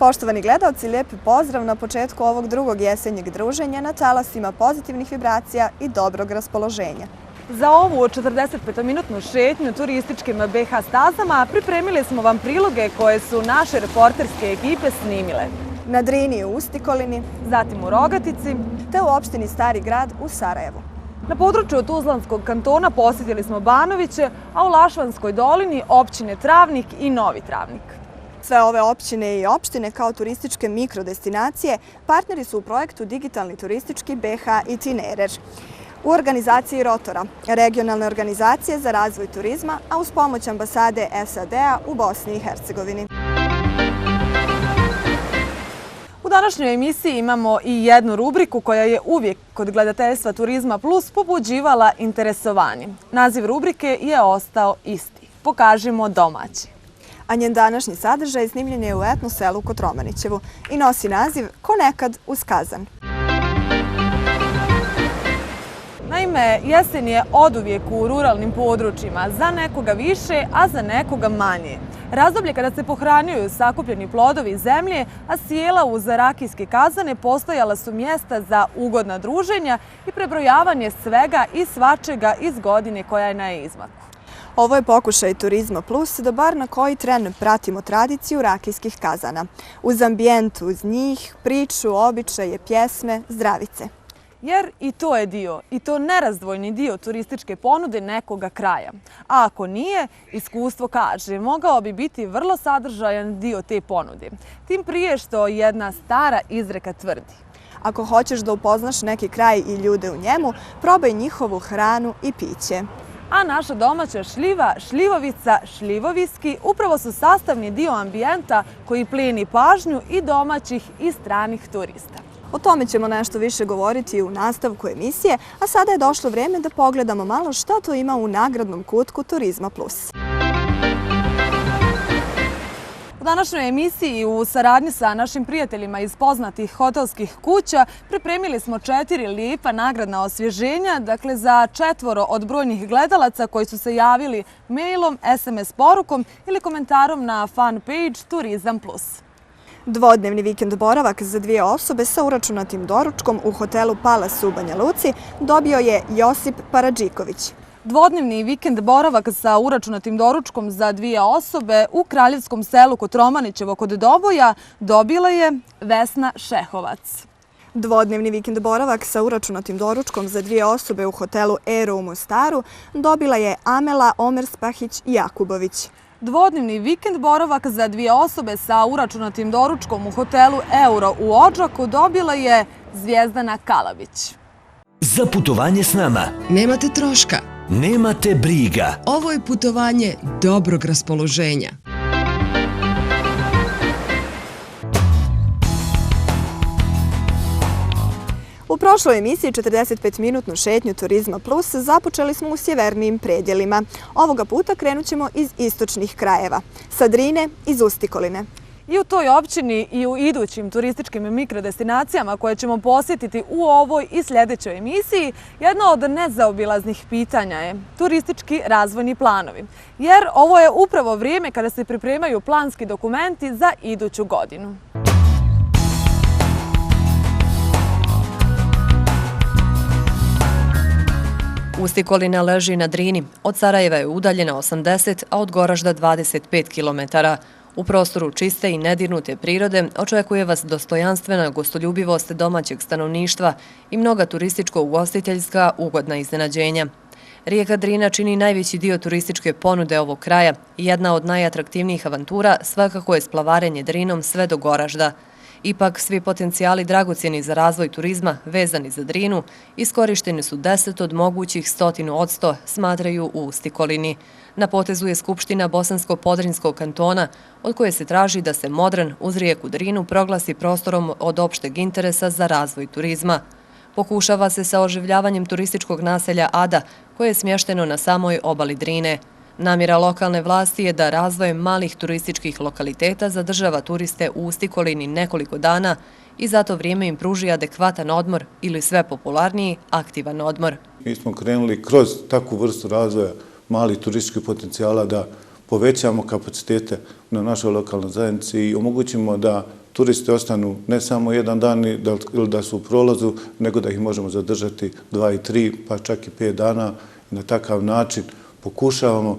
Poštovani gledalci, lijepi pozdrav na početku ovog drugog jesenjeg druženja na talasima pozitivnih vibracija i dobrog raspoloženja. Za ovu 45-minutnu šetnju turističkim BiH stazama pripremili smo vam priloge koje su naše reporterske ekipe snimile. Na Drini i u Ustikolini, zatim u Rogatici, te u opštini Stari Grad u Sarajevu. Na području Tuzlanskog kantona posjetili smo Banoviće, a u Lašvanskoj dolini općine Travnik i Novi Travnik. Sve ove općine i opštine kao turističke mikrodestinacije partneri su u projektu Digitalni turistički BiH Itinerer. U organizaciji Rotora, regionalne organizacije za razvoj turizma, a uz pomoć ambasade SAD-a u Bosni i Hercegovini. U današnjoj emisiji imamo i jednu rubriku koja je uvijek kod gledateljstva Turizma Plus pobuđivala interesovanje. Naziv rubrike je ostao isti. Pokažimo domaći. A njen današnji sadržaj snimljen je u etno selu Kotromanićevu i nosi naziv Ko nekad uz Kazan. Naime, jesen je oduvijek u ruralnim područjima, za nekoga više, a za nekoga manje. Razdoblje kada se pohranjuju sakupljeni plodovi zemlje, a sjela uz rakijske kazane postojala su mjesta za ugodna druženja i prebrojavanje svega i svačega iz godine koja je na izmaku. Ovo je pokušaj Turizma Plus da bar na koji tren pratimo tradiciju rakijskih kazana. Uz ambijent, uz njih, priču, običaje, pjesme, zdravice. Jer i to je dio, i to nerazdvojni dio turističke ponude nekoga kraja. A ako nije, iskustvo kaže, mogao bi biti vrlo sadržajan dio te ponude. Tim prije što jedna stara izreka tvrdi. Ako hoćeš da upoznaš neki kraj i ljude u njemu, probaj njihovu hranu i piće. A naša domaća šljiva, šljivovica, šljivoviski upravo su sastavni dio ambijenta koji plijeni pažnju i domaćih i stranih turista. O tome ćemo nešto više govoriti u nastavku emisije, a sada je došlo vrijeme da pogledamo malo šta to ima u nagradnom kutku Turizma Plus. U današnjoj emisiji u saradnji sa našim prijateljima iz poznatih hotelskih kuća pripremili smo 4 lijepa nagradna osvježenja, dakle za 4 od brojnih gledalaca koji su se javili mailom, SMS porukom ili komentarom na fan page Turizam Plus. Dvodnevni vikend boravak za 2 osobe sa uračunatim doručkom u hotelu Palas u Banja Luci dobio je Josip Paradžiković. Dvodnevni vikend boravak sa uračunatim doručkom za 2 osobe u kraljevskom selu Kotromanićevo kod Doboja dobila je Vesna Šehovac. Dvodnevni vikend boravak sa uračunatim doručkom za 2 osobe u hotelu Ero u Mostaru dobila je Amela Omerspahić-Jakubović. Dvodnevni vikend boravak za 2 osobe sa uračunatim doručkom u hotelu Euro u Odžaku dobila je Zvijezdana Kalabić. Za putovanje s nama nemate troška. Nemate briga. Ovo je putovanje dobrog raspoloženja. U prošloj emisiji 45-minutnu šetnju Turizma Plus započeli smo u sjevernijim predjelima. Ovoga puta krenut ćemo iz istočnih krajeva, sa Drine iz Ustikoline. I u toj općini i u idućim turističkim mikrodestinacijama koje ćemo posjetiti u ovoj i sljedećoj emisiji, jedno od nezaobilaznih pitanja je turistički razvojni planovi. Jer ovo je upravo vrijeme kada se pripremaju planski dokumenti za iduću godinu. Ustikolina leži na Drini. Od Sarajeva je udaljena 80, a od Goražda 25 km. U prostoru čiste i nedirnute prirode očekuje vas dostojanstvena gostoljubivost domaćeg stanovništva i mnoga turističko-ugostiteljska ugodna iznenađenja. Rijeka Drina čini najveći dio turističke ponude ovog kraja i jedna od najatraktivnijih avantura svakako je splavarenje Drinom sve do Goražda. Ipak, svi potencijali dragocjeni za razvoj turizma vezani za Drinu iskorišteni su 10 od mogućih 100%, smatraju u Ustikolini. Na potezu je Skupština Bosansko-Podrinjskog kantona, od koje se traži da se Modran uz rijeku Drinu proglasi prostorom od opšteg interesa za razvoj turizma. Pokušava se sa oživljavanjem turističkog naselja Ada, koje je smješteno na samoj obali Drine. Namjera lokalne vlasti je da razvojem malih turističkih lokaliteta zadržava turiste u Ustikolini nekoliko dana i za to vrijeme im pruži adekvatan odmor ili sve popularniji aktivan odmor. Mi smo krenuli kroz takvu vrstu razvoja malih turističkih potencijala da povećamo kapacitete na našoj lokalnoj zajednici i omogućimo da turisti ostanu ne samo jedan dan ili da su u prolazu, nego da ih možemo zadržati 2 i 3, pa čak i 5 dana. Na takav način pokušavamo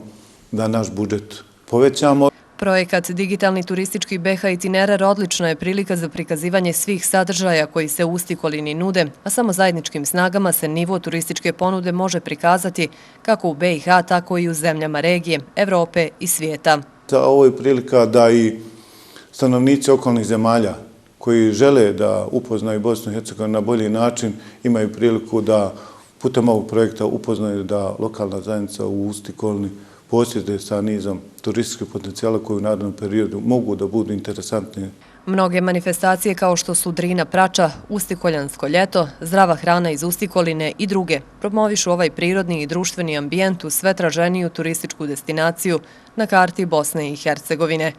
da naš budžet povećamo. Projekat Digitalni turistički BH Itinerar odlična je prilika za prikazivanje svih sadržaja koji se u Stikolini nude, a samo zajedničkim snagama se nivo turističke ponude može prikazati kako u BiH, tako i u zemljama regije, Evrope i svijeta. Ovo je prilika da i stanovnici okolnih zemalja koji žele da upoznaju Bosnu i Hercegovinu na bolji način imaju priliku da putem ovog projekta upoznaju da lokalna zajednica u Stikolini posjeduje sa nizom turističkih potencijala koji u narednom periodu mogu da budu interesantni. Mnoge manifestacije kao što su Drina prača, Ustikoljansko ljeto, zdrava hrana iz Ustikoline i druge promovišu ovaj prirodni i društveni ambijent u sve traženiju turističku destinaciju na karti Bosne i Hercegovine.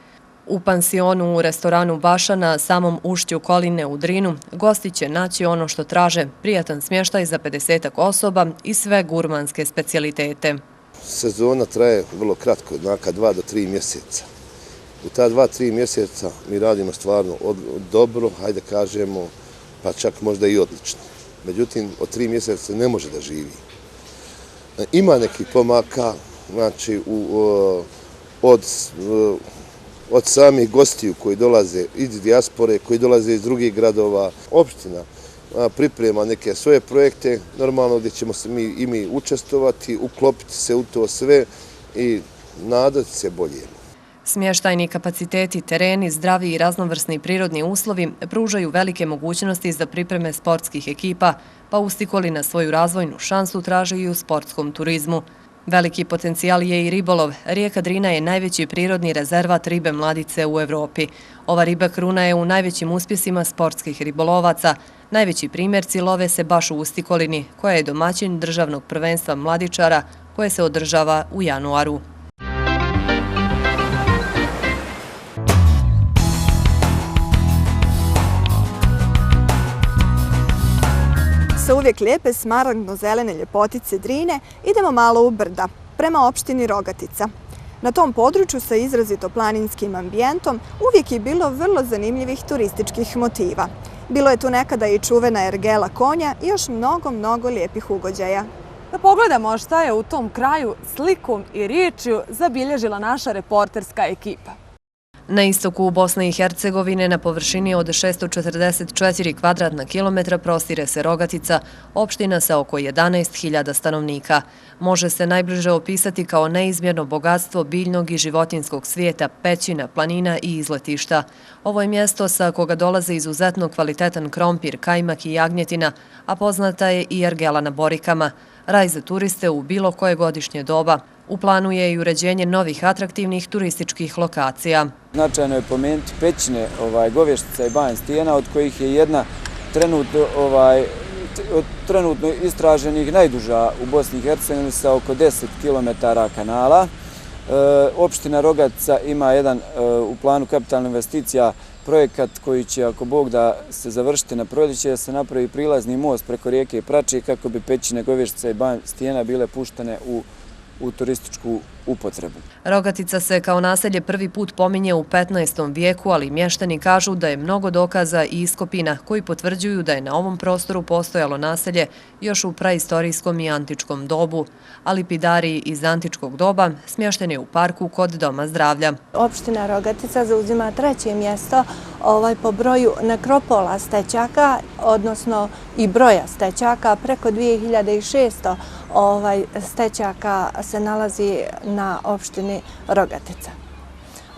U pansionu u restoranu Baša na samom ušću Koline u Drinu gosti će naći ono što traže, prijatan smještaj za 50 osoba i sve gurmanske specijalitete. Sezona traje vrlo kratko, neka 2 do 3 mjeseca. U ta 2-3 mjeseca mi radimo stvarno dobro, hajde kažemo, pa čak možda i odlično. Međutim, od 3 mjeseca se ne može da živi. Ima nekih pomaka, znači od samih gostiju koji dolaze iz dijaspore, koji dolaze iz drugih gradova. Opština priprema neke svoje projekte, normalno gdje ćemo se mi učestvovati, uklopiti se u to sve i nadati se bolje. Smještajni kapaciteti, tereni, zdravi i raznovrsni prirodni uslovi pružaju velike mogućnosti za pripreme sportskih ekipa, pa Ustikolina svoju razvojnu šansu traži i u sportskom turizmu. Veliki potencijal je i ribolov. Rijeka Drina je najveći prirodni rezervat ribe mladice u Evropi. Ova riba kruna je u najvećim uspjesima sportskih ribolovaca. Najveći primjerci love se baš u Ustikolini, koja je domaćin državnog prvenstva mladičara koje se održava u januaru. Sa uvijek lijepe smaragdno-zelene ljepotice Drine idemo malo u brda, prema opštini Rogatica. Na tom području sa izrazito planinskim ambijentom uvijek je bilo vrlo zanimljivih turističkih motiva. Bilo je tu nekada i čuvena ergela konja i još mnogo lijepih ugođaja. Da pogledamo šta je u tom kraju slikom i riječju zabilježila naša reporterska ekipa. Na istoku Bosne i Hercegovine na površini od 644 kvadratna kilometra prostire se Rogatica, opština sa oko 11.000 stanovnika. Može se najbliže opisati kao neizmjerno bogatstvo biljnog i životinskog svijeta, pećina, planina i izletišta. Ovo je mjesto sa koga dolaze izuzetno kvalitetan krompir, kajmak i jagnjetina, a poznata je i ergela na Borikama, raj za turiste u bilo koje godišnje doba. U planu je i uređenje novih atraktivnih turističkih lokacija. Značajno je pomenuti pećine Govještica i Banj Stijena, od kojih je jedna trenutno istraženih najduža u Bosni i Hercegovini sa oko 10 km kanala. Opština Rogatica ima jedan u planu kapitalna investicija projekat koji će, ako Bog da se završiti na proljeće, da se napravi prilazni most preko rijeke Prače kako bi pećine Govještica i Banj Stijena bile puštene u turističku upotrebu. Rogatica se kao naselje prvi put pominje u 15. vijeku, ali mještani kažu da je mnogo dokaza i iskopina koji potvrđuju da je na ovom prostoru postojalo naselje još u praistorijskom i antičkom dobu, a lipidari iz antičkog doba smješten je u parku kod Doma zdravlja. Opština Rogatica zauzima 3. mjesto po broju nekropola stećaka, odnosno i broja stećaka. Preko 2600 stećaka se nalazi na opštini Rogatica.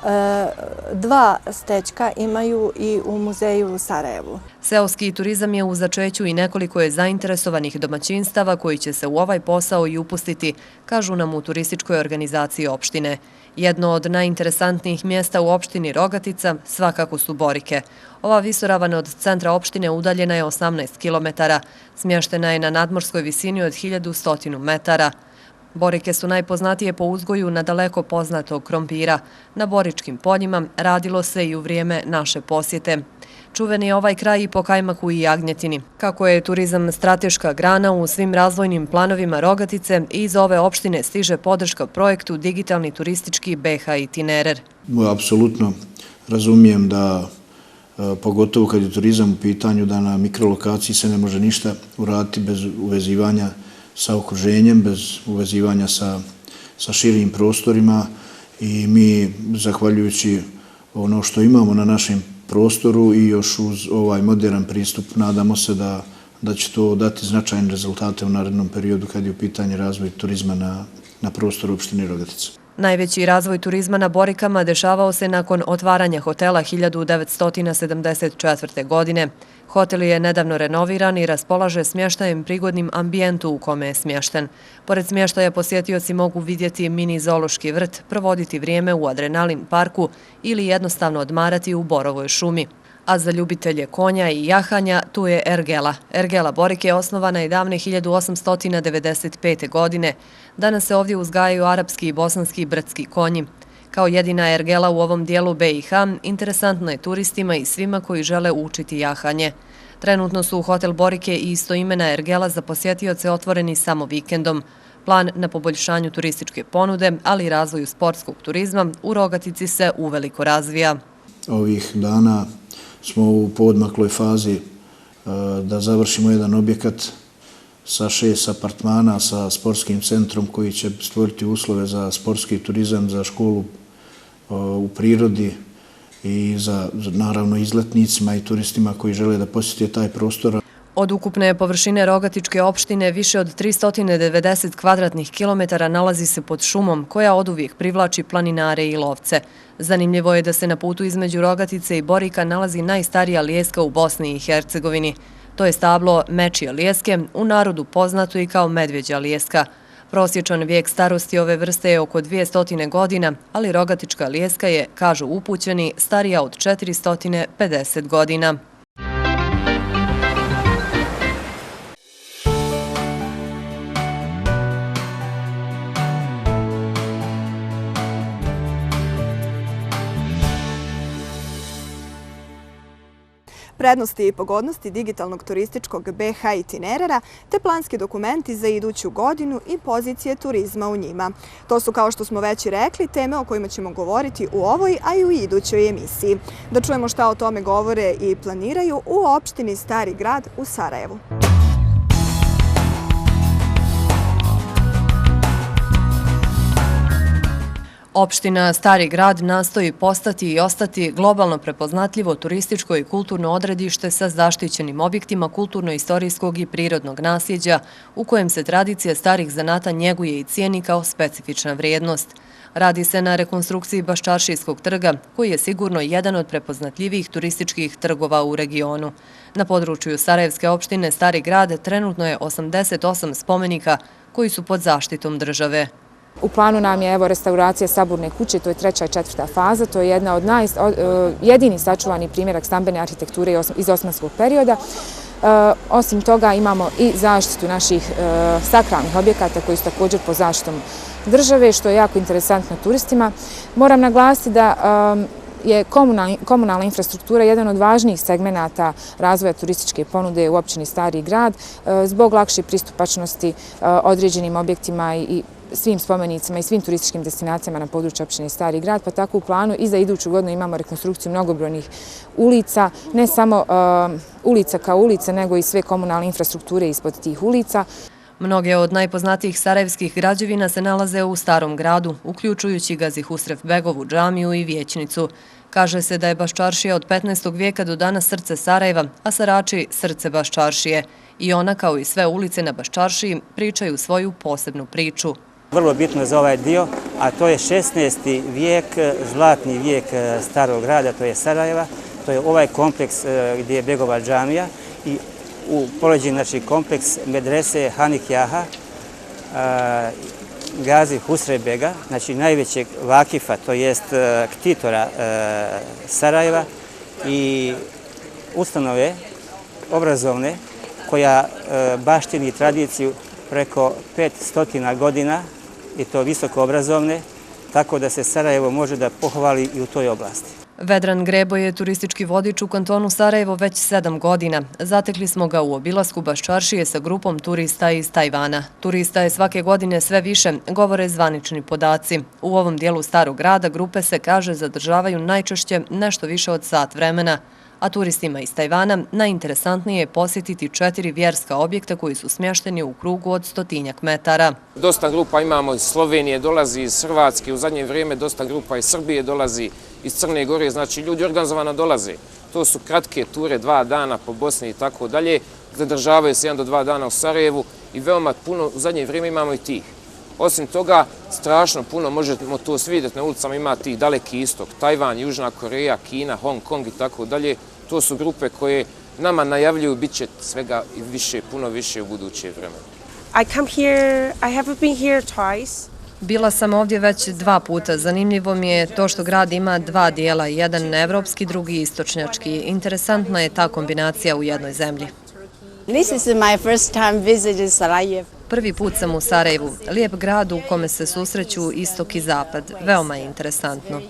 2 stećka imaju i u muzeju u Sarajevu. Seoski turizam je u začeću i nekoliko je zainteresovanih domaćinstava koji će se u ovaj posao i upustiti, kažu nam u turističkoj organizaciji opštine. Jedno od najinteresantnijih mjesta u opštini Rogatica svakako su Borike. Ova visoravan od centra opštine udaljena je 18 km, smještena je na nadmorskoj visini od 1100 metara. Borike su najpoznatije po uzgoju nadaleko poznatog krompira. Na boričkim poljima radilo se i u vrijeme naše posjete. Čuven je ovaj kraj i po kajmaku i jagnjetini. Kako je turizam strateška grana u svim razvojnim planovima Rogatice, iz ove opštine stiže podrška projektu Digitalni turistički BH Itinerar. Apsolutno razumijem da pogotovo kad je turizam u pitanju da na mikrolokaciji se ne može ništa uraditi bez uvezivanja sa okruženjem, bez uvezivanja sa širim prostorima i mi, zahvaljujući ono što imamo na našem prostoru i još uz ovaj modern pristup, nadamo se da će to dati značajne rezultate u narednom periodu kad je u pitanju razvoj turizma na prostoru opštine Rogatica. Najveći razvoj turizma na Borikama dešavao se nakon otvaranja hotela 1974. godine. Hotel je nedavno renoviran i raspolaže smještajem prigodnim ambijentu u kome je smješten. Pored smještaja posjetioci mogu vidjeti mini zoološki vrt, provoditi vrijeme u Adrenalin parku ili jednostavno odmarati u Borovoj šumi. A za ljubitelje konja i jahanja tu je Ergela. Ergela Borik je osnovana i davne 1895. godine. Danas se ovdje uzgajaju arapski i bosanski brdski konji. Kao jedina ergela u ovom dijelu BiH, interesantno je turistima i svima koji žele učiti jahanje. Trenutno su u hotel Borike i istoimena ergela za posjetioce otvoreni samo vikendom. Plan na poboljšanju turističke ponude, ali i razvoju sportskog turizma u Rogatici se uveliko razvija. Ovih dana smo u poodmakloj fazi da završimo jedan objekat sa 6 apartmana sa sportskim centrom koji će stvoriti uslove za sportski turizam, za školu u prirodi i za naravno izletnicima i turistima koji žele da posjete taj prostor. Od ukupne površine Rogatičke opštine više od 390 kvadratnih kilometara nalazi se pod šumom koja oduvijek privlači planinare i lovce. Zanimljivo je da se na putu između Rogatice i Borika nalazi najstarija lijeska u Bosni i Hercegovini. To je stablo mečije lijeske, u narodu poznato i kao medvjeđa lijeska. Prosječan vijek starosti ove vrste je oko 200 godina, ali Rogatička lijeska je, kažu upućeni, starija od 450 godina. Prednosti i pogodnosti digitalnog turističkog BiH itinerera te planski dokumenti za iduću godinu i pozicije turizma u njima. To su, kao što smo već i rekli, teme o kojima ćemo govoriti u ovoj, a i u idućoj emisiji. Da čujemo šta o tome govore i planiraju u opštini Stari Grad u Sarajevu. Opština Stari Grad nastoji postati i ostati globalno prepoznatljivo turističko i kulturno odredište sa zaštićenim objektima kulturno-istorijskog i prirodnog nasljeđa u kojem se tradicija starih zanata njeguje i cijeni kao specifična vrijednost. Radi se na rekonstrukciji Baščaršijskog trga, koji je sigurno jedan od prepoznatljivijih turističkih trgova u regionu. Na području Sarajevske opštine Stari Grad trenutno je 88 spomenika koji su pod zaštitom države. U planu nam je restauracija Saburne kuće, to je 3. i 4. faza, to je jedna od jedini sačuvani primjerak stambene arhitekture iz osmanskog perioda. Osim toga imamo i zaštitu naših sakralnih objekata koji su također pod zaštitom države, što je jako interesantno turistima. Moram naglasiti da je komunalna infrastruktura jedan od važnijih segmenata razvoja turističke ponude u opštini Stari Grad zbog lakše pristupačnosti određenim objektima i svim spomenicima i svim turističkim destinacijama na području opštine Stari Grad, pa tako u planu i za iduću godinu imamo rekonstrukciju mnogobrojnih ulica, ne samo ulica kao ulica, nego i sve komunalne infrastrukture ispod tih ulica. Mnoge od najpoznatijih sarajevskih građevina se nalaze u Starom Gradu, uključujući Gazi Husrev Begovu džamiju i vijećnicu. Kaže se da je Baščaršija od 15. vijeka do danas srce Sarajeva, a Sarači srce Baščaršije. I ona, kao i sve ulice na Baščaršiji, pričaju svoju posebnu priču. Vrlo bitno za ovaj dio, a to je 16. vijek, zlatni vijek Starog Grada, to je Sarajeva. To je ovaj kompleks gdje je Begova džamija i u poleđini kompleks medrese Hanik Jaha, Gazi Husrev Bega, znači najvećeg vakifa, to jest ktitora Sarajeva i ustanove obrazovne koja baštini tradiciju preko 500 godina i to visoko obrazovne, tako da se Sarajevo može da pohvali i u toj oblasti. Vedran Grebo je turistički vodič u kantonu Sarajevo već 7 godina. Zatekli smo ga u obilasku Baščaršije sa grupom turista iz Tajvana. Turista je svake godine sve više, govore zvanični podaci. U ovom dijelu Starog Grada grupe se, kaže, zadržavaju najčešće nešto više od sat vremena, a turistima iz Tajvana najinteresantnije je posjetiti 4 vjerska objekta koji su smješteni u krugu od 100 metara. Dosta grupa imamo iz Slovenije, dolazi iz Hrvatske, u zadnje vrijeme dosta grupa iz Srbije dolazi, iz Crne Gore, znači ljudi organizovano dolaze. To su kratke ture, 2 dana po Bosni i tako dalje, zadržavaju se 1 do 2 dana u Sarajevu i veoma puno u zadnje vrijeme imamo i tih. Osim toga, strašno puno možemo to vidjeti na ulicama, ima tih Daleki istok, Tajvan, Južna Koreja, Kina, Hong Kong i tako dalje. To su grupe koje nama najavljuju bit će svega i više, puno više u buduće vremena. I have been here twice. Bila sam ovdje već 2 puta. Zanimljivo mi je to što grad ima 2 dijela, jedan evropski, drugi istočnjački. Interesantna je ta kombinacija u jednoj zemlji. This is my first time visiting Sarajevo. Prvi put sam u Sarajevu, lijep grad u kome se susreću istok i zapad. Veoma je interesantno.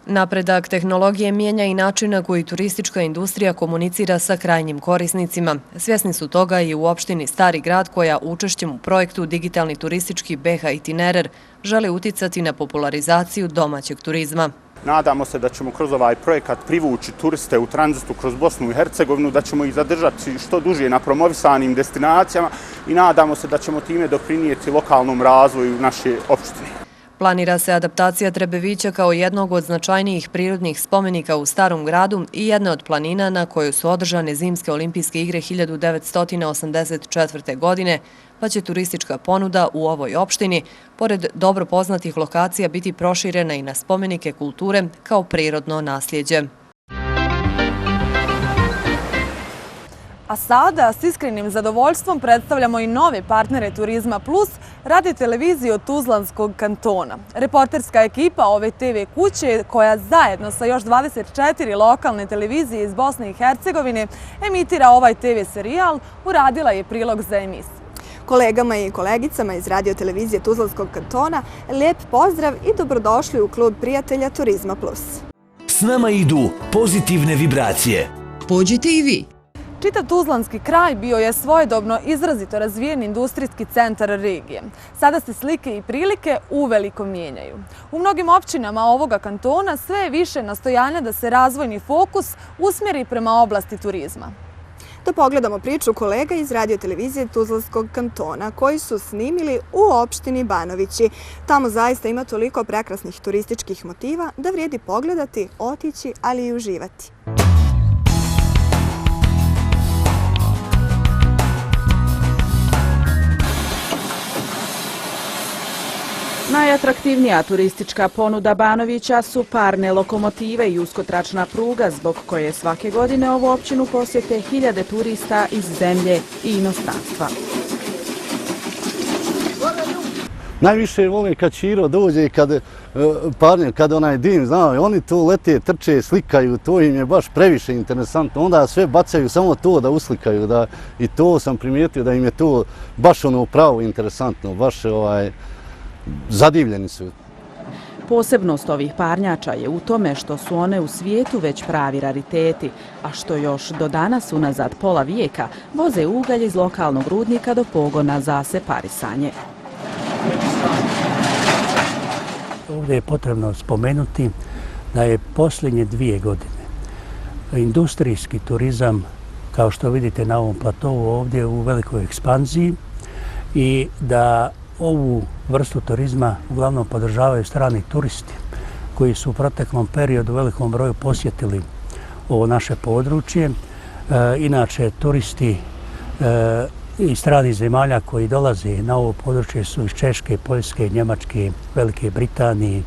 Napredak tehnologije mijenja i način na koji turistička industrija komunicira sa krajnjim korisnicima. Svjesni su toga i u opštini Stari grad koja učešćem u projektu Digitalni turistički BiH Itinerer želi uticati na popularizaciju domaćeg turizma. Nadamo se da ćemo kroz ovaj projekat privući turiste u tranzitu kroz Bosnu i Hercegovinu, da ćemo ih zadržati što duže na promovisanim destinacijama i nadamo se da ćemo time doprinijeti lokalnom razvoju naše opštine. Planira se adaptacija Trebevića kao jednog od značajnijih prirodnih spomenika u Starom gradu i jedne od planina na kojoj su održane zimske olimpijske igre 1984. godine, pa će turistička ponuda u ovoj opštini, pored dobro poznatih lokacija, biti proširena i na spomenike kulture kao prirodno nasljeđe. A sada s iskrenim zadovoljstvom predstavljamo i nove partnere Turizma Plus, radio televiziju Tuzlanskog kantona. Reporterska ekipa ove TV kuće, koja zajedno sa još 24 lokalne televizije iz Bosne i Hercegovine emitira ovaj TV serijal, uradila je prilog za emisiju. Kolegama i kolegicama iz radio televizije Tuzlanskog kantona lijep pozdrav i dobrodošli u klub prijatelja Turizma Plus. S nama idu pozitivne vibracije. Pođite i vi. Čitav Tuzlanski kraj bio je svojedobno izrazito razvijen industrijski centar regije. Sada se slike i prilike uveliko mijenjaju. U mnogim općinama ovoga kantona sve je više nastojanja da se razvojni fokus usmjeri prema oblasti turizma. Da pogledamo priču kolega iz radio televizije Tuzlanskog kantona koji su snimili u opštini Banovići. Tamo zaista ima toliko prekrasnih turističkih motiva da vrijedi pogledati, otići, ali i uživati. Najatraktivnija turistička ponuda Banovića su parne lokomotive i uskotračna pruga, zbog koje svake godine ovu općinu posjete hiljade turista iz zemlje i inostranstva. Najviše vole kad Čiro dođe i kad onaj dim, znao, oni tu lete, trče, slikaju, to im je baš previše interesantno. Onda sve bacaju samo to da uslikaju. I to sam primijetio da im je to baš ono pravo interesantno, baš zadivljeni su. Posebnost ovih parnjača je u tome što su one u svijetu već pravi rariteti, a što još do danas unazad pola vijeka voze ugalj iz lokalnog rudnika do pogona za separisanje. Ovdje je potrebno spomenuti da je posljednje 2 godine industrijski turizam, kao što vidite na ovom platovu ovdje, u velikoj ekspanziji i da ovu vrstu turizma uglavnom podržavaju strani turisti koji su u proteklom periodu u velikom broju posjetili ovo naše područje. Inače, turisti iz stranih zemalja koji dolaze na ovo područje su iz Češke, Poljske, Njemačke, Velike Britanije,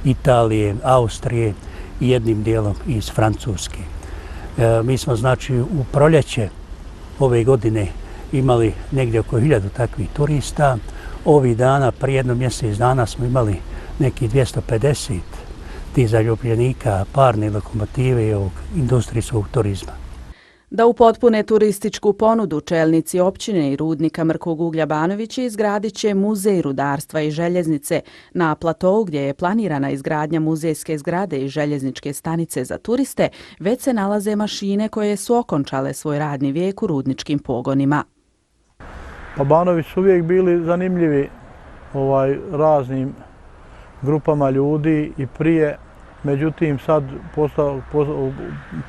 Italije, Austrije i jednim dijelom iz Francuske. Mi smo znači u proljeće ove godine imali negdje oko 1000 takvih turista. Ovih dana, prije 1 mjesec dana, smo imali neki 250 tih zaljubljenika parne lokomotive i ovog industrijskog turizma. Da upotpune turističku ponudu, čelnici općine i rudnika Mrkog uglja Banovići izgradit će muzej rudarstva i željeznice na platovu gdje je planirana izgradnja muzejske zgrade i željezničke stanice za turiste, već se nalaze mašine koje su okončale svoj radni vijek u rudničkim pogonima. Pa Banovi su uvijek bili zanimljivi raznim grupama ljudi i prije Međutim, sad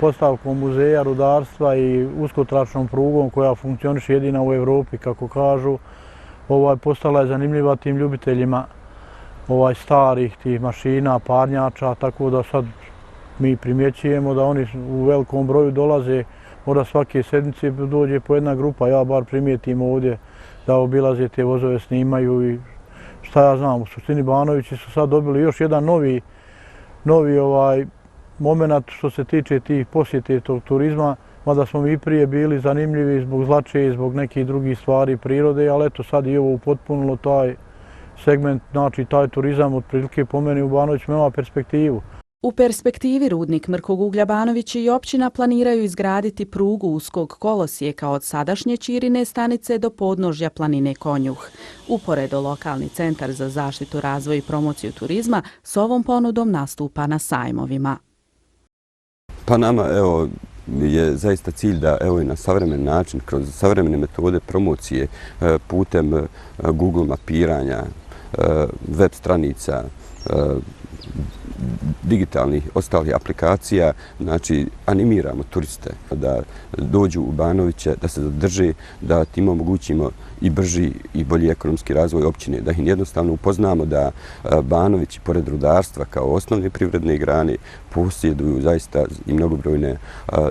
postavkom muzeja rudarstva i uskotračnom prugom koja funkcioniše jedina u Evropi, kako kažu, postala je zanimljiva tim ljubiteljima starih tih mašina, parnjača, tako da sad mi primjećujemo da oni u velikom broju dolaze, možda svake sedmice dođe po jedna grupa, ja bar primijetim ovdje da obilaze te vozove, snimaju i šta ja znam, u suštini Banovići su sad dobili još jedan novi moment što se tiče tih posjete tog turizma, mada smo mi prije bili zanimljivi zbog Zlače i zbog nekih drugih stvari prirode, ali eto sad i ovo upotpunilo taj segment, znači taj turizam otprilike po meni u Banoviću ima perspektivu. U perspektivi rudnik Mrkog uglja Banović i općina planiraju izgraditi prugu uskog kolosijeka od sadašnje Ćirine stanice do podnožja planine Konjuh. Uporedo lokalni centar za zaštitu, razvoj i promociju turizma s ovom ponudom nastupa na sajmovima. Pa nama je zaista cilj da i na savremen način, kroz savremene metode promocije putem Google mapiranja, web stranica, digitalnih ostalih aplikacija, znači animiramo turiste da dođu u Banoviće, da se zadrže, da tim omogućimo i brži i bolji ekonomski razvoj općine, da ih jednostavno upoznamo da Banović, pored rudarstva kao osnovne privredne grane, posjeduju zaista i mnogobrojne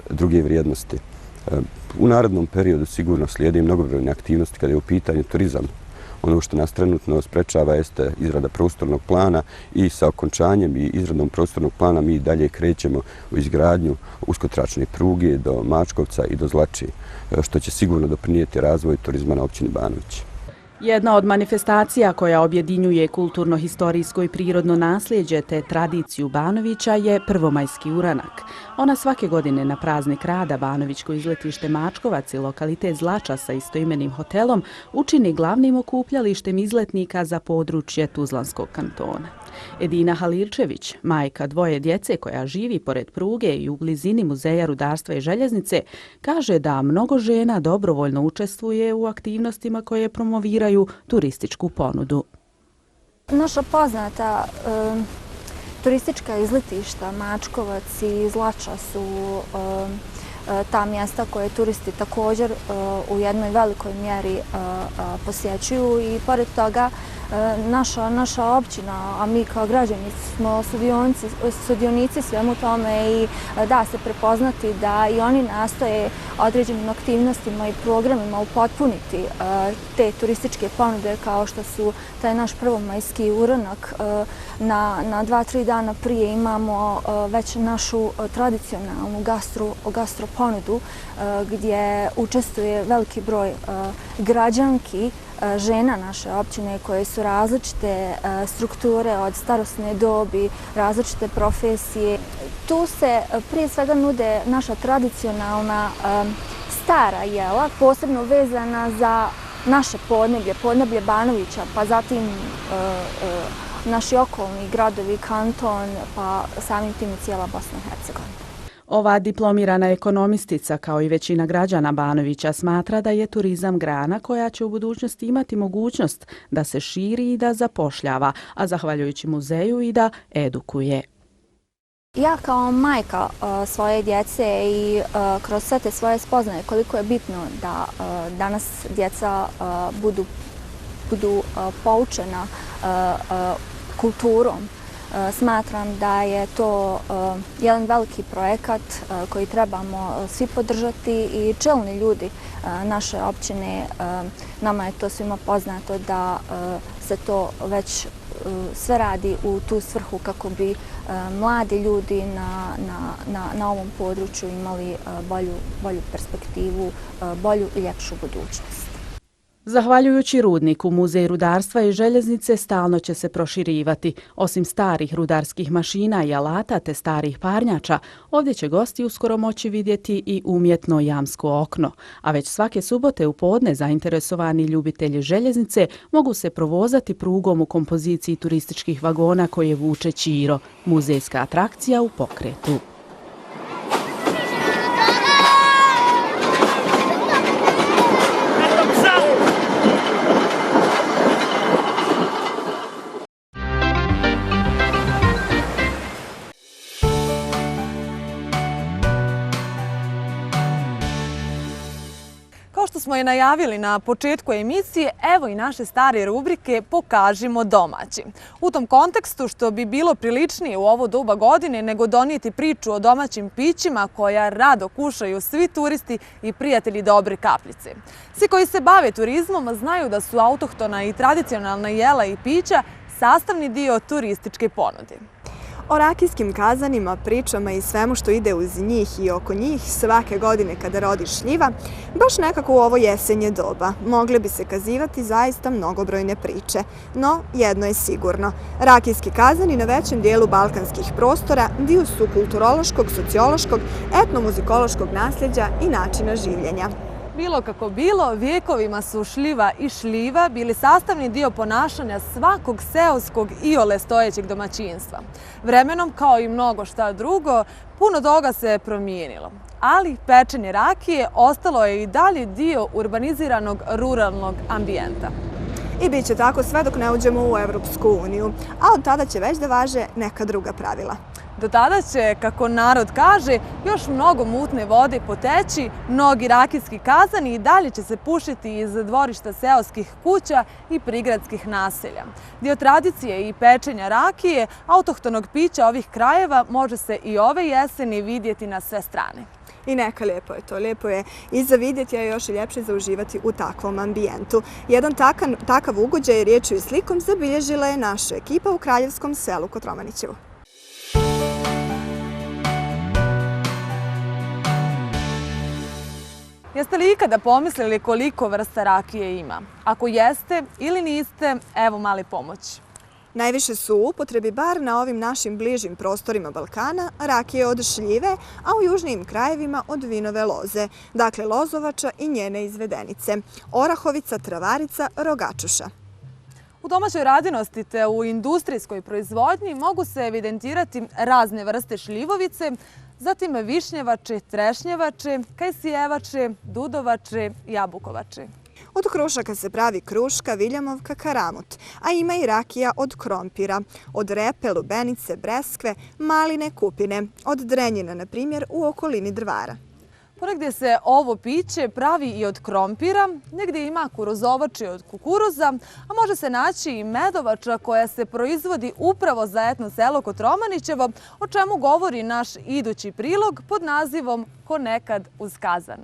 druge vrijednosti. U narednom periodu sigurno slijede mnogobrojne aktivnosti kada je u pitanju turizam. Ono što nas trenutno sprečava jeste izrada prostornog plana i sa okončanjem i izradom prostornog plana mi dalje krećemo u izgradnju uskotračne pruge do Mačkovca i do Zlače, što će sigurno doprinijeti razvoju turizma na općini Banović. Jedna od manifestacija koja objedinjuje kulturno-historijsko i prirodno nasljeđe te tradiciju Banovića je prvomajski uranak. Ona svake godine na praznik rada Banovićko izletište Mačkovac i lokalitet Zlača sa istoimenim hotelom učini glavnim okupljalištem izletnika za područje Tuzlanskog kantona. Edina Halilčević, majka dvoje djece koja živi pored pruge i u blizini Muzeja rudarstva i željeznice, kaže da mnogo žena dobrovoljno učestvuje u aktivnostima koje promoviraju turističku ponudu. Naša poznata turistička izletišta Mačkovac i Zlača su ta mjesta koje turisti također u jednoj velikoj mjeri posjećuju i pored toga naša općina, a mi kao građani smo sudionici svemu tome i da se prepoznati da i oni nastoje određenim aktivnostima i programima upotpuniti te turističke ponude kao što su taj naš prvomajski uranak. Na 2-3 dana prije imamo već našu tradicionalnu gastro ponudu gdje učestvuje veliki broj građanki, žena naše općine koje su različite strukture od starosne dobi, različite profesije. Tu se prije svega nude naša tradicionalna stara jela, posebno vezana za naše podneblje Banovića, pa zatim naši okolni gradovi, kanton, pa samim tim i cijela Bosna i Hercegovina. Ova diplomirana ekonomistica, kao i većina građana Banovića, smatra da je turizam grana koja će u budućnosti imati mogućnost da se širi i da zapošljava, a zahvaljujući muzeju i da edukuje. Ja kao majka svoje djece i kroz sve te svoje spoznaje koliko je bitno da danas djeca budu poučena kulturom, smatram da je to jedan veliki projekat koji trebamo svi podržati i čelni ljudi naše općine. Nama je to svima poznato da se to već sve radi u tu svrhu kako bi mladi ljudi na ovom području imali bolju perspektivu, bolju i ljepšu budućnost. Zahvaljujući rudniku, Muzej rudarstva i željeznice stalno će se proširivati. Osim starih rudarskih mašina i alata te starih parnjača, ovdje će gosti uskoro moći vidjeti i umjetno jamsko okno. A već svake subote u podne zainteresovani ljubitelji željeznice mogu se provozati prugom u kompoziciji turističkih vagona koje vuče Ćiro, muzejska atrakcija u pokretu. smo je najavili na početku emisije, evo i naše stare rubrike Pokažimo domaći. U tom kontekstu što bi bilo priličnije u ovo doba godine nego donijeti priču o domaćim pićima koja rado kušaju svi turisti i prijatelji dobre kapljice. Svi koji se bave turizmom znaju da su autohtona i tradicionalna jela i pića sastavni dio turističke ponude. O rakijskim kazanima, pričama i svemu što ide uz njih i oko njih svake godine kada rodi šljiva, baš nekako u ovo jesenje doba mogle bi se kazivati zaista mnogobrojne priče. No, jedno je sigurno. Rakijski kazani na većem dijelu balkanskih prostora dio su kulturološkog, sociološkog, etnomuzikološkog nasljeđa i načina življenja. Bilo kako bilo, vijekovima su šljiva i šljiva bili sastavni dio ponašanja svakog seoskog iole stojećeg domaćinstva. Vremenom, kao i mnogo šta drugo, puno toga se promijenilo. Ali pečenje rakije ostalo je i dalje dio urbaniziranog ruralnog ambijenta. I bit će tako sve dok ne uđemo u Evropsku uniju, a od tada će već da važe neka druga pravila. Do tada će, kako narod kaže, još mnogo mutne vode poteći, mnogi rakijski kazani i dalje će se pušiti iz dvorišta seoskih kuća i prigradskih naselja. Dio tradicije i pečenja rakije, autohtonog pića ovih krajeva može se i ove jeseni vidjeti na sve strane. I neka, lijepo je to. Lijepo je i za vidjeti, a još i ljepše za uživati u takvom ambijentu. Jedan takav ugođaj riječju i slikom zabilježila je naša ekipa u kraljevskom selu Kotromanićevu. Jeste li ikada pomislili koliko vrsta rakije ima? Ako jeste ili niste, evo mali pomoć. Najviše su u upotrebi, bar na ovim našim bližim prostorima Balkana, rakije od šljive, a u južnijim krajevima od vinove loze, dakle lozovača i njene izvedenice, orahovica, travarica, rogačuša. U domaćoj radinosti te u industrijskoj proizvodnji mogu se evidentirati razne vrste šljivovice, zatim višnjevače, trešnjevače, kajsijevače, dudovače, jabukovače. Od krušaka se pravi kruška, viljamovka, karamut, a ima i rakija od krompira, od repe, lubenice, breskve, maline, kupine, od drenjina, na primjer, u okolini Drvara. Ponegdje se ovo piće pravi i od krompira, negdje ima kurozovače od kukuruza, a može se naći i medovača koja se proizvodi upravo za etno selo Kotromanićevo, o čemu govori naš idući prilog pod nazivom Ko nekad uz kazan.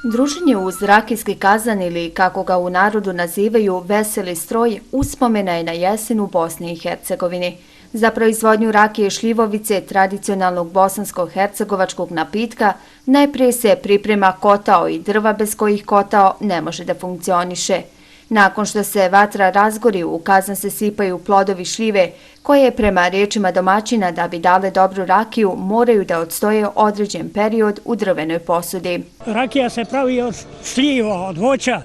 Druženje uz rakijski kazan ili, kako ga u narodu nazivaju, veseli stroj, uspomena je na jesen u Bosni i Hercegovini. Za proizvodnju rakije šljivovice, tradicionalnog bosansko-hercegovačkog napitka, najprije se priprema kotao i drva bez kojih kotao ne može da funkcioniše. Nakon što se vatra razgori, u kazan se sipaju plodovi šljive, koje prema riječima domaćina da bi dale dobru rakiju moraju da odstoje određen period u drvenoj posudi. Rakija se pravi od šljiva, od voća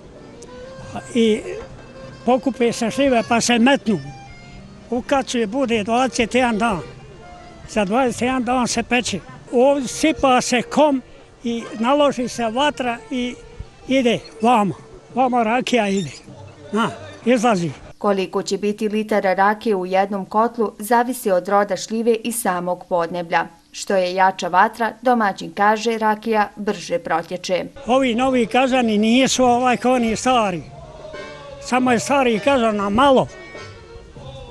i pokupe se šljive pa se metnu. Ukačuje bude 21 dan. Za 21 dan se peče. Ovdje sipa se kom i naloži se vatra i ide vamo. Vamo rakija ide. Izlazi. Koliko će biti litara rakije u jednom kotlu zavisi od roda šljive i samog podneblja. Što je jača vatra, domaćin kaže, rakija brže protječe. Ovi novi kazani nisu kao oni stari. Samo je stari kazan na malo.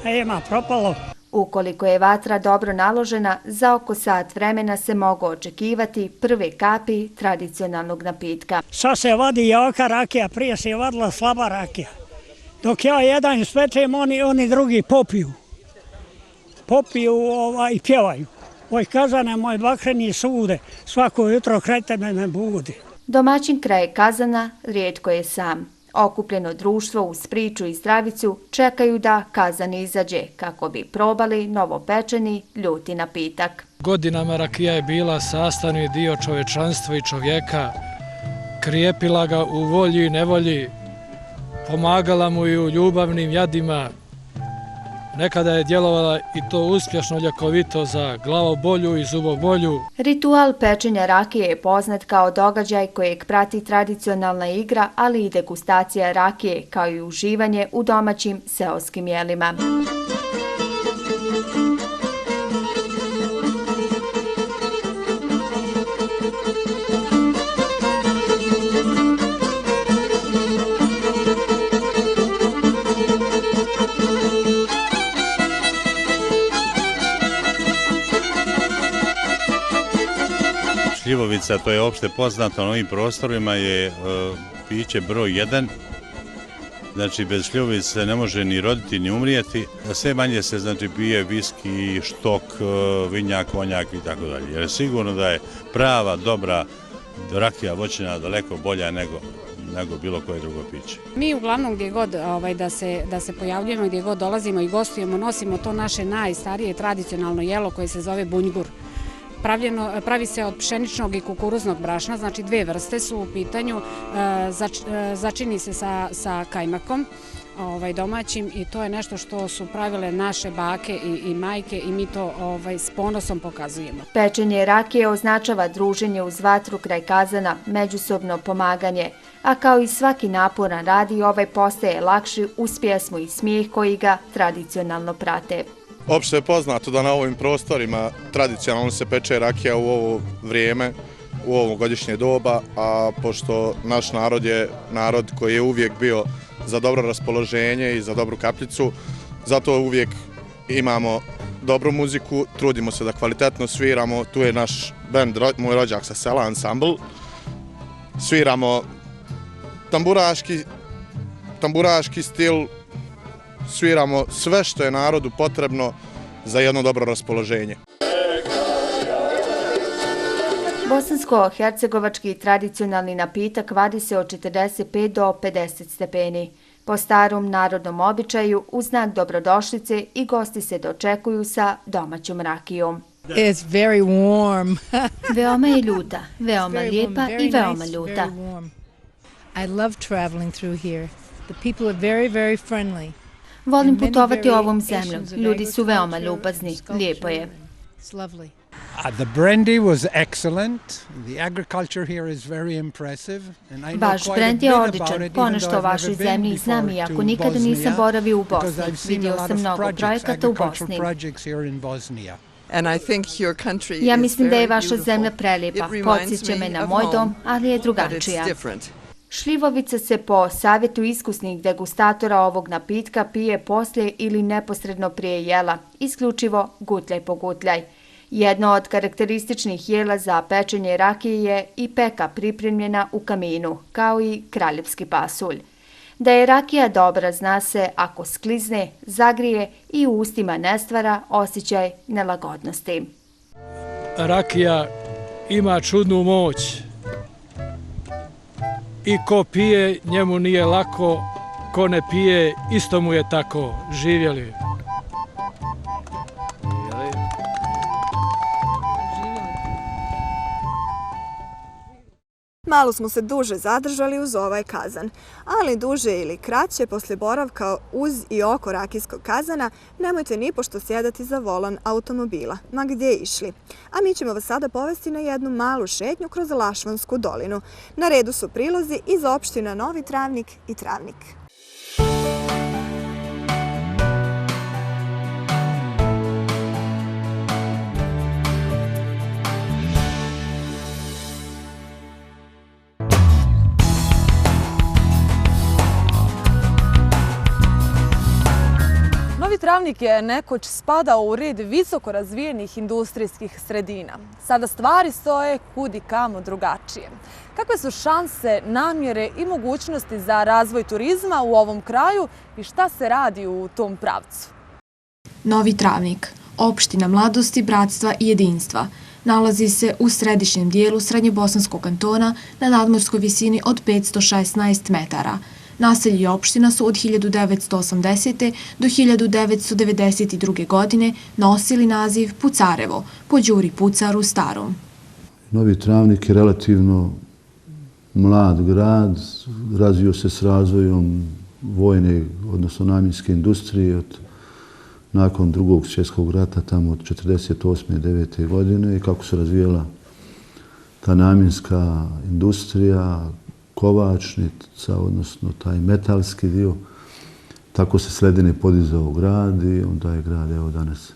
Nema, propalo. Ukoliko je vatra dobro naložena, za oko sat vremena se mogu očekivati prve kapi tradicionalnog napitka. Sad se vadi jaka rakija, prije se je vadila slaba rakija. Dok ja jedan ispečem, oni drugi popiju. Popiju i pjevaju. Oj kazane, moj bakreni sude, svako jutro kraj tebe me budi. Domaćin kraj kazana rijetko je sam. Okupljeno društvo uz priču i zdravicu čekaju da kazan izađe kako bi probali novopečeni ljuti napitak. Godinama rakija je bila sastavni dio čovečanstva i čovjeka, krijepila ga u volji i nevolji, pomagala mu i u ljubavnim jadima Nekada je djelovala i to uspješno ljekovito za glavobolju i zubobolju. Ritual pečenja rakije je poznat kao događaj kojeg prati tradicionalna igra, ali i degustacija rakije, kao i uživanje u domaćim seoskim jelima. Šljivovica, to je opšte poznato na ovim prostorima, je piće broj 1. Znači, bez šljivovice ne može ni roditi, ni umrijeti. Sve manje se, znači, pije viski, štok, vinjak, konjak i tako dalje. Jer sigurno da je prava, dobra rakija voćina daleko bolja nego bilo koje drugo piće. Mi uglavnom gdje god da se pojavljujemo, gdje god dolazimo i gostujemo, nosimo to naše najstarije tradicionalno jelo koje se zove bunjgur. Pravi se od pšeničnog i kukuruznog brašna, znači dve vrste su u pitanju, začini se sa kajmakom domaćim i to je nešto što su pravile naše bake i majke i mi to s ponosom pokazujemo. Pečenje rakije označava druženje uz vatru kraj kazana, međusobno pomaganje, a kao i svaki naporan rad ovaj postaje lakši uz pjesmu i smijeh koji ga tradicionalno prate. Opšte je poznato da na ovim prostorima tradicionalno se peče rakija u ovo vrijeme, u ovo godišnje doba, a pošto naš narod je narod koji je uvijek bio za dobro raspoloženje i za dobru kapljicu, zato uvijek imamo dobru muziku, trudimo se da kvalitetno sviramo, tu je naš bend Moj rođak sa sela, ansambl, sviramo tamburaški stil, sviramo sve što je narodu potrebno za jedno dobro raspoloženje. Bosansko-hercegovački tradicionalni napitak vadi se od 45 do 50 stepeni. Po starom narodnom običaju, u znak dobrodošlice i gosti se dočekuju sa domaćom rakijom. It's very warm. Veoma je ljuta, veoma lijepa i veoma ljuta. I love traveling through here. The people are very, very friendly. Volim putovati ovom zemljom. Ljudi su veoma ljubazni. Lijepo je. The brandy was excellent. The agriculture here is very impressive. Vaš brand je odličan. Ponešto o vašoj zemlji znam, iako nikada nisam boravio u Bosni. Vidio sam mnogo projekata u Bosni. Ja mislim da je vaša zemlja prelijepa. Podsjeća me na moj dom, ali je drugačija. Šljivovica se po savjetu iskusnih degustatora ovog napitka pije poslije ili neposredno prije jela, isključivo gutljaj po gutljaj. Jedno od karakterističnih jela za pečenje rakije je i peka pripremljena u kaminu, kao i kraljevski pasulj. Da je rakija dobra zna se ako sklizne, zagrije i u ustima ne stvara osjećaj nelagodnosti. Rakija ima čudnu moć. I ko pije, njemu nije lako, ko ne pije, isto mu je tako. Živjeli. Malo smo se duže zadržali uz ovaj kazan, ali duže ili kraće poslije boravka uz i oko rakijskog kazana nemojte nipošto sjedati za volan automobila, ma gdje išli. A mi ćemo vas sada povesti na jednu malu šetnju kroz Lašvansku dolinu. Na redu su prilozi iz opština Novi Travnik i Travnik. Novi Travnik je nekoć spadao u red visoko razvijenih industrijskih sredina. Sada stvari stoje kud i kamo drugačije. Kakve su šanse, namjere i mogućnosti za razvoj turizma u ovom kraju i šta se radi u tom pravcu? Novi Travnik, opština mladosti, bratstva i jedinstva, nalazi se u središnjem dijelu Srednjebosanskog kantona na nadmorskoj visini od 516 metara. Naselje i opština su od 1980. do 1992. godine nosili naziv Pucarevo, po Đuri Pucaru Starom. Novi Travnik je relativno mlad grad, razvio se s razvojom vojne, odnosno namjenske industrije od nakon drugog svjetskog rata, tamo od 48. i 9. godine i kako se razvijela ta namjenska industrija, kovačnica, odnosno taj metalski dio. Tako se sredine podizao grad i onda je grad evo danas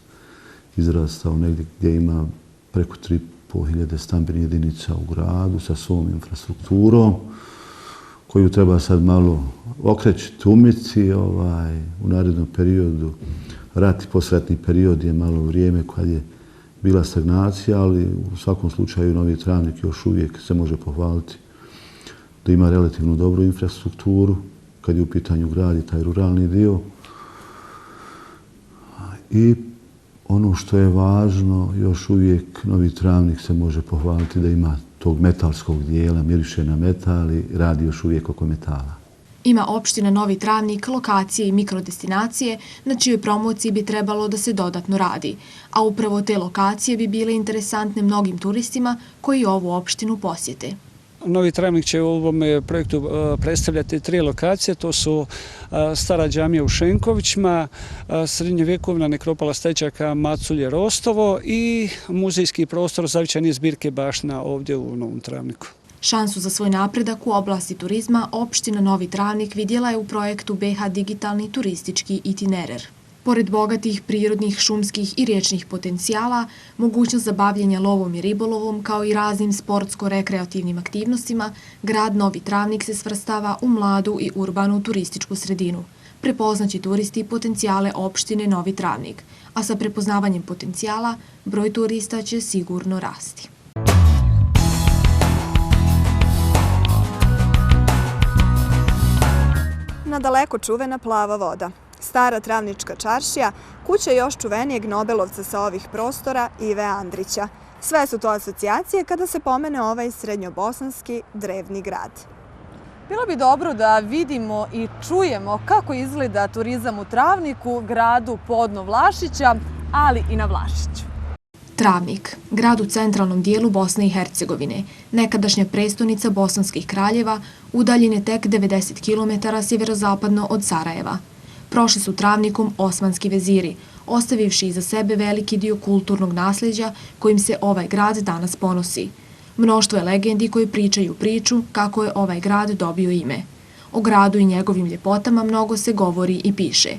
izrastao negdje gdje ima preko 3.500 stambenih jedinica u gradu sa svom infrastrukturom koju treba sad malo okrećiti, umiti u narednom periodu. Rat i posratni period je malo vrijeme kad je bila stagnacija, ali u svakom slučaju Novi Travnik još uvijek se može pohvaliti da ima relativno dobru infrastrukturu kad je u pitanju grad i taj ruralni dio. I ono što je važno, još uvijek Novi Travnik se može pohvaliti da ima tog metalskog dijela, miriše na metal i radi još uvijek oko metala. Ima opština Novi Travnik lokacije i mikrodestinacije na čijoj promociji bi trebalo da se dodatno radi, a upravo te lokacije bi bile interesantne mnogim turistima koji ovu opštinu posjete. Novi Travnik će u ovom projektu predstavljati 3 lokacije, to su stara džamija u Šenkovićima, srednjevjekovna nekropala Stećaka Maculje Rostovo i muzejski prostor zavičajne zbirke baština ovdje u Novom Travniku. Šansu za svoj napredak u oblasti turizma opština Novi Travnik vidjela je u projektu BH Digitalni turistički itinerar. Pored bogatih prirodnih, šumskih i riječnih potencijala, mogućnost za bavljenja lovom i ribolovom kao i raznim sportsko-rekreativnim aktivnostima, grad Novi Travnik se svrstava u mladu i urbanu turističku sredinu. Prepoznaće turisti potencijale opštine Novi Travnik, a sa prepoznavanjem potencijala broj turista će sigurno rasti. Nadaleko čuvena plava voda. Stara Travnička čaršija, kuća još čuvenijeg Nobelovca sa ovih prostora, Ive Andrića. Sve su to asocijacije kada se pomene ovaj srednjobosanski drevni grad. Bilo bi dobro da vidimo i čujemo kako izgleda turizam u Travniku, gradu podno Vlašića, ali i na Vlašiću. Travnik, grad u centralnom dijelu Bosne i Hercegovine, nekadašnja prestonica bosanskih kraljeva, udaljene tek 90 km sjeverozapadno od Sarajeva. Prošli su Travnikom osmanski veziri, ostavivši iza sebe veliki dio kulturnog nasljeđa kojim se ovaj grad danas ponosi. Mnoštvo je legendi koji pričaju priču kako je ovaj grad dobio ime. O gradu i njegovim ljepotama mnogo se govori i piše.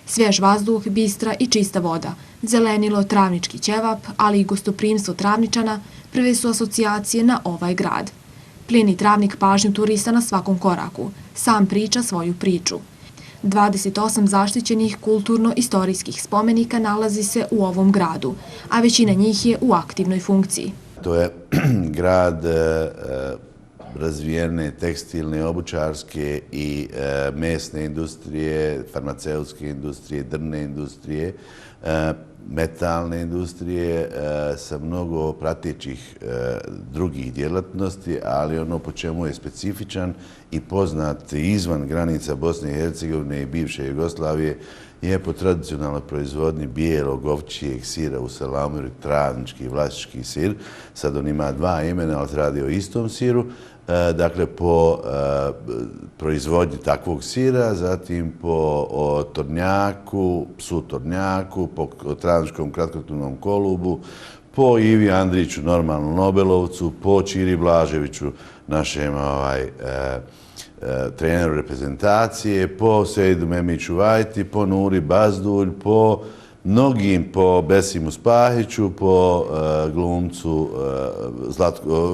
Svjež vazduh, bistra i čista voda, zelenilo, travnički ćevap, ali i gostoprimstvo Travničana prve su asocijacije na ovaj grad. Plijeni Travnik pažnju turista na svakom koraku, sam priča svoju priču. 28 zaštićenih kulturno-istorijskih spomenika nalazi se u ovom gradu, a većina njih je u aktivnoj funkciji. To je grad razvijene tekstilne, obućarske i mesne industrije, farmaceutske industrije, drvne industrije, metalne industrije sa mnogo pratećih drugih djelatnosti, ali ono po čemu je specifičan i poznat izvan granica Bosne i Hercegovine i bivše Jugoslavije je po tradicionalnoj proizvodnji bijelog ovčijeg sira u Selamiru, travnički i vlašički sir. Sad on ima 2 imena, ali se radi o istom siru. Dakle, po proizvodnji takvog sira, zatim po tornjaku, psu tornjaku, po travničkom kratkotunom kolubu, po Ivi Andriću, normalnom Nobelovcu, po Čiri Blaževiću, našem treneru reprezentacije, po Sejdu Memiću Vajti, po Nuri Bazdulj, po mnogim, po Besimu Spahiću, po glumcu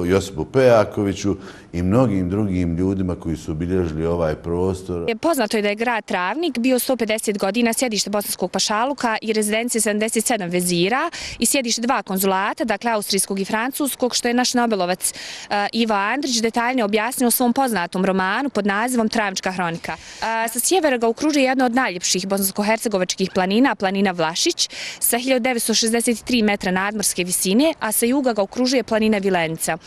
Josipu Pejakoviću i mnogim drugim ljudima koji su obilježili ovaj prostor. Poznato je da je grad Travnik bio 150 godina sjedište Bosanskog pašaluka i rezidencije 77 vezira i sjedište 2 konzulata, dakle austrijskog i francuskog, što je naš Nobelovac Ivo Andrić detaljnije objasnio u svom poznatom romanu pod nazivom Travnička hronika. Sa sjevera ga okružuje jedna od najljepših bosansko-hercegovačkih planina, planina Vlašić, sa 1963 metra nadmorske visine, a sa juga ga okružuje planina Vilenica.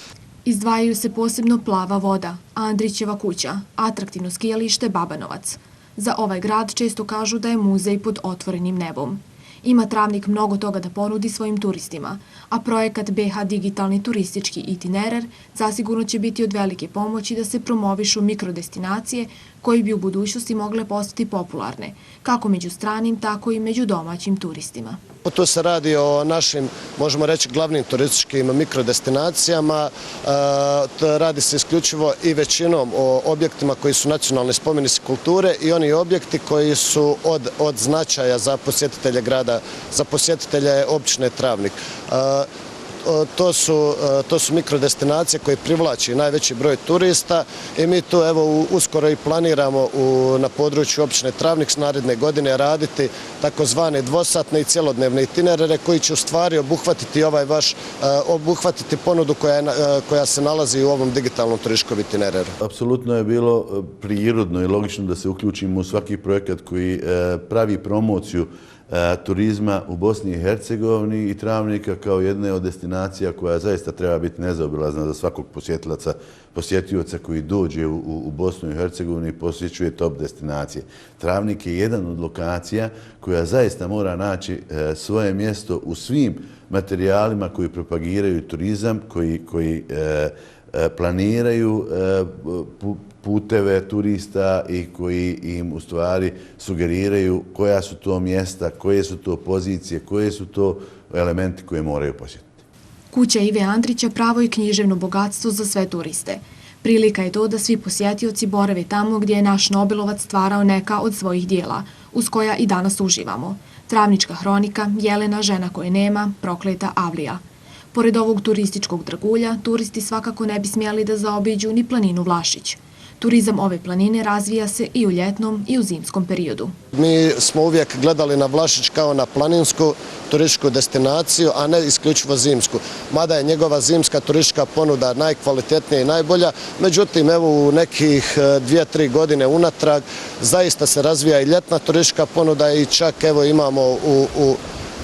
Izdvajaju se posebno plava voda, Andrićeva kuća, atraktivno skijalište Babanovac. Za ovaj grad često kažu da je muzej pod otvorenim nebom. Ima Travnik mnogo toga da ponudi svojim turistima, a projekat BH Digitalni turistički itinerar zasigurno će biti od velike pomoći da se promovišu mikrodestinacije koji bi u budućnosti mogle postati popularne, kako među stranim, tako i među domaćim turistima. Tu se radi o našim, možemo reći, glavnim turističkim mikrodestinacijama. Radi se isključivo i većinom o objektima koji su nacionalni spomenici kulture i oni objekti koji su od značaja za posjetitelje grada, za posjetitelje općine Travnik. To su mikrodestinacije koje privlači najveći broj turista i mi tu uskoro i planiramo na području općine Travnik s naredne godine raditi takozvane dvosatne i cjelodnevne itinerare koji će u stvari obuhvatiti ponudu koja se nalazi u ovom digitalnom turističkom itineraru. Apsolutno je bilo prirodno i logično da se uključimo u svaki projekat koji pravi promociju turizma u Bosni i Hercegovini i Travnika kao jedne od destinacija koja zaista treba biti nezaobilazna za svakog posjetioca koji dođe u Bosnu i Hercegovini i posjećuje top destinacije. Travnik je jedan od lokacija koja zaista mora naći svoje mjesto u svim materijalima koji propagiraju turizam, koji planiraju puteve turista i koji im u stvari sugeriraju koja su to mjesta, koje su to pozicije, koje su to elementi koje moraju posjetiti. Kuća Ive Andrića pravo je književno bogatstvo za sve turiste. Prilika je to da svi posjetioci borave tamo gdje je naš Nobelovac stvarao neka od svojih dijela, uz koja i danas uživamo. Travnička hronika, Jelena, žena koje nema, Prokleta Avlija. Pored ovog turističkog dragulja, turisti svakako ne bi smjeli da zaobiđu ni planinu Vlašić. Turizam ove planine razvija se i u ljetnom i u zimskom periodu. Mi smo uvijek gledali na Vlašić kao na planinsku turističku destinaciju, a ne isključivo zimsku. Mada je njegova zimska turistička ponuda najkvalitetnija i najbolja, međutim u nekih 2-3 godine unatrag zaista se razvija i ljetna turistička ponuda i čak imamo u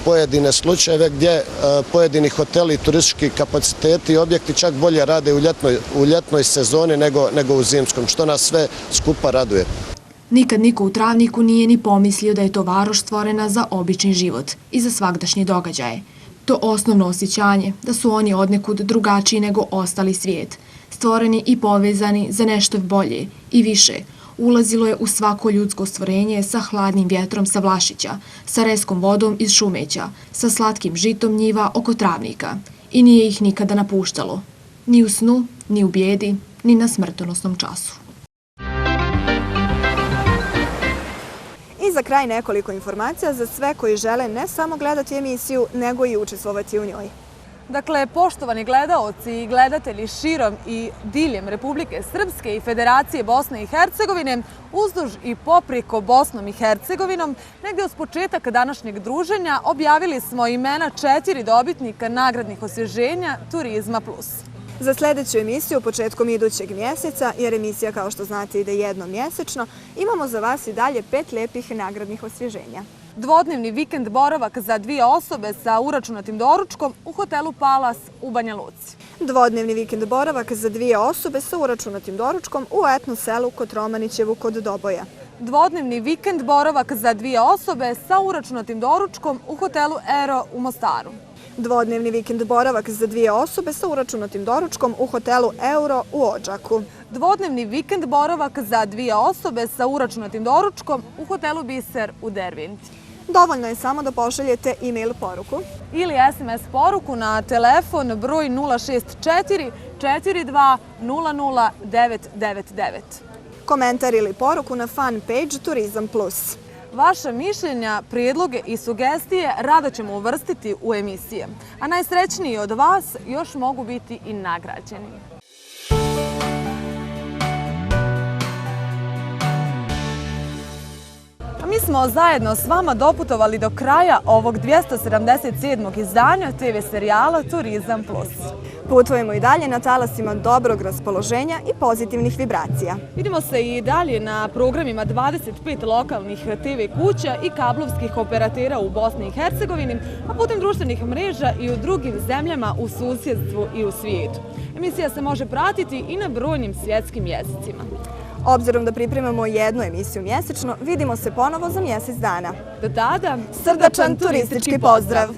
pojedine slučajeve gdje pojedini hoteli i turistički kapaciteti i objekti čak bolje rade u ljetnoj sezoni nego u zimskom, što nas sve skupa raduje. Nikad niko u Travniku nije ni pomislio da je to varoš stvorena za obični život i za svagdašnje događaje. To osnovno osjećanje da su oni odnekud drugačiji nego ostali svijet, stvoreni i povezani za nešto bolje i više, ulazilo je u svako ljudsko stvorenje sa hladnim vjetrom sa Vlašića, sa reskom vodom iz Šumeća, sa slatkim žitom njiva oko Travnika i nije ih nikada napuštalo, ni u snu, ni u bijedi, ni na smrtonosnom času. I za kraj nekoliko informacija za sve koji žele ne samo gledati emisiju, nego i učestvovati u njoj. Dakle, poštovani gledaoci i gledatelji širom i diljem Republike Srpske i Federacije Bosne i Hercegovine, uzduž i popreko Bosnom i Hercegovinom, negdje uz početak današnjeg druženja objavili smo imena 4 dobitnika nagradnih osvježenja Turizma Plus. Za sljedeću emisiju početkom idućeg mjeseca, jer emisija kao što znate ide jednom mjesečno, imamo za vas i dalje 5 lijepih nagradnih osvježenja. Dvodnevni vikend boravak za 2 osobe sa uračunatim doručkom u hotelu Palas u Banja Luci. Dvodnevni vikend boravak za 2 osobe sa uračunatim doručkom u etno selu kod Romanićevu kod Doboja. Dvodnevni vikend boravak za 2 osobe sa uračunatim doručkom u hotelu Ero u Mostaru. Dvodnevni vikend boravak za 2 osobe sa uračunatim doručkom u hotelu Euro u Odžaku. Dvodnevni vikend boravak za 2 osobe sa uračunatim doručkom u hotelu Biser u Dervinti. Dovoljno je samo da pošaljete e-mail poruku ili SMS poruku na telefon broj 064 42 00 999. Komentar ili poruku na fan page Turizam Plus. Vaša mišljenja, prijedloge i sugestije rado ćemo uvrstiti u emisije, a najsrećniji od vas još mogu biti i nagrađeni. Mi smo zajedno s vama doputovali do kraja ovog 277. izdanja TV serijala Turizam Plus. Putujemo i dalje na talasima dobrog raspoloženja i pozitivnih vibracija. Vidimo se i dalje na programima 25 lokalnih TV kuća i kablovskih operatera u Bosni i Hercegovini, a putem društvenih mreža i u drugim zemljama u susjedstvu i u svijetu. Emisija se može pratiti i na brojnim svjetskim jezicima. Obzirom da pripremamo jednu emisiju mjesečno, vidimo se ponovo za mjesec dana. Do tada, srdačan turistički pozdrav!